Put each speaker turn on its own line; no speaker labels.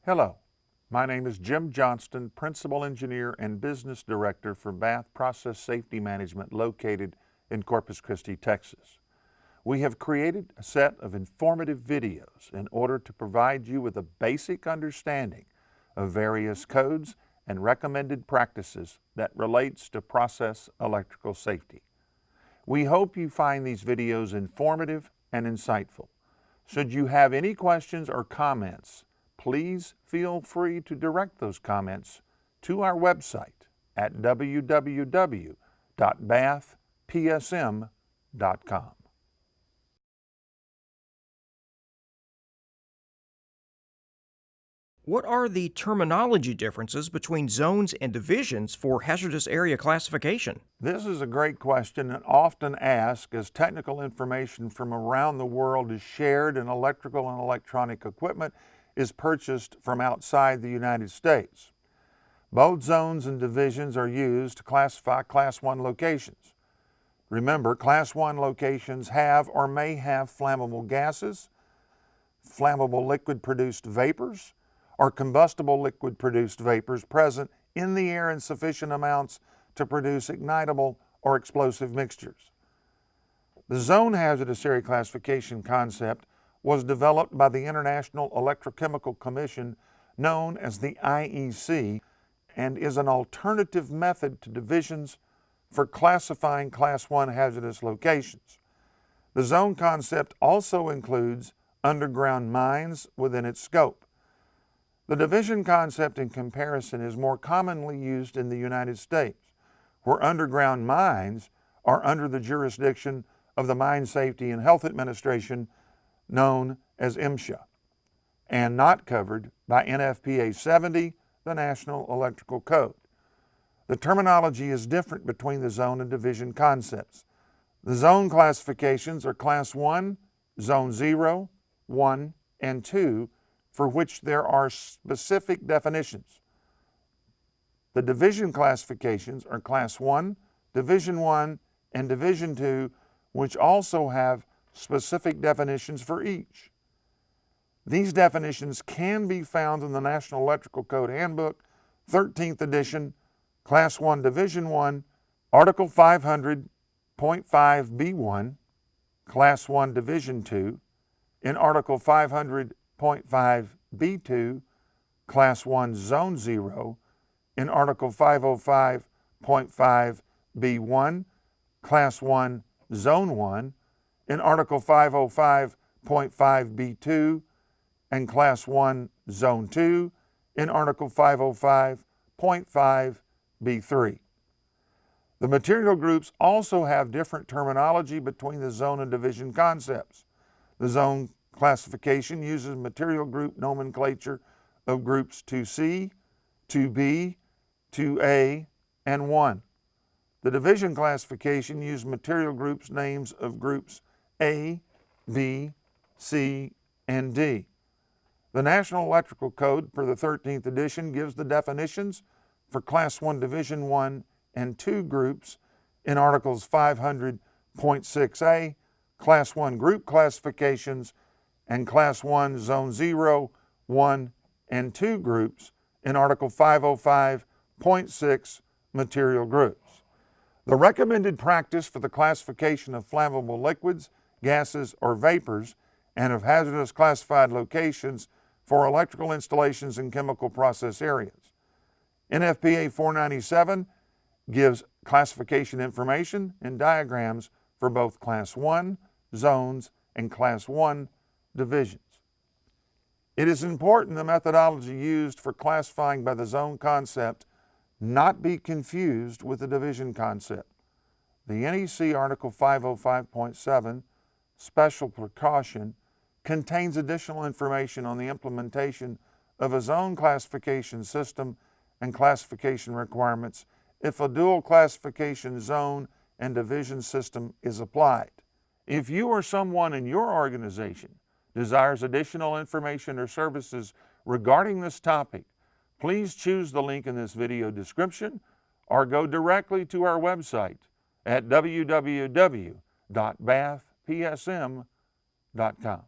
Hello, my name is Jim Johnston, Principal Engineer and Business Director for Bath Process Safety Management located in Corpus Christi, Texas. We have created a set of informative videos in order to provide you with a basic understanding of various codes and recommended practices that relates to process electrical safety. We hope you find these videos informative and insightful. Should you have any questions or comments, please feel free to direct those comments to our website at www.bathpsm.com.
What are the terminology differences between zones and divisions for hazardous area classification?
This is a great question and often asked as technical information from around the world is shared and electrical and electronic equipment is purchased from outside the United States. Both zones and divisions are used to classify Class 1 locations. Remember, Class 1 locations have or may have flammable gases, flammable liquid-produced vapors, or combustible liquid-produced vapors present in the air in sufficient amounts to produce ignitable or explosive mixtures. The zone hazardous area classification concept was developed by the International Electrochemical Commission, known as the IEC, and is an alternative method to divisions for classifying Class 1 hazardous locations. The zone concept also includes underground mines within its scope. The division concept in comparison is more commonly used in the United States, where underground mines are under the jurisdiction of the Mine Safety and Health Administration, known as MSHA, and not covered by NFPA 70, the National Electrical Code. The terminology is different between the zone and division concepts. The zone classifications are Class 1, Zone 0, 1, and 2, for which there are specific definitions. The division classifications are Class 1, Division 1, and Division 2, which also have specific definitions for each. These definitions can be found in the National Electrical Code Handbook, 13th edition, Class 1, Division 1, Article 500.5B1, Class 1, Division 2, in Article 500.5B2, Class 1, Zone 0, in Article 505.5B1, Class 1, Zone 1, in Article 505.5B2, and Class 1, Zone 2, in Article 505.5B3. The material groups also have different terminology between the zone and division concepts. The zone classification uses material group nomenclature of groups 2C, 2B, 2A, and 1. The division classification uses material groups names of groups A, B, C, and D. The National Electrical Code, per the 13th edition, gives the definitions for Class 1 Division 1 and 2 groups in Articles 500.6a, Class 1 group classifications, and Class 1 Zone 0, 1, and 2 groups in Article 505.6 material groups. The recommended practice for the classification of flammable liquids, gases, or vapors, and of hazardous classified locations for electrical installations and chemical process areas. NFPA 497 gives classification information and diagrams for both Class 1 zones and Class 1 divisions. It is important the methodology used for classifying by the zone concept not be confused with the division concept. The NEC Article 505.7, Special Precaution, contains additional information on the implementation of a zone classification system and classification requirements if a dual classification zone and division system is applied. If you or someone in your organization desires additional information or services regarding this topic, please choose the link in this video description or go directly to our website at www.bathpsm.com.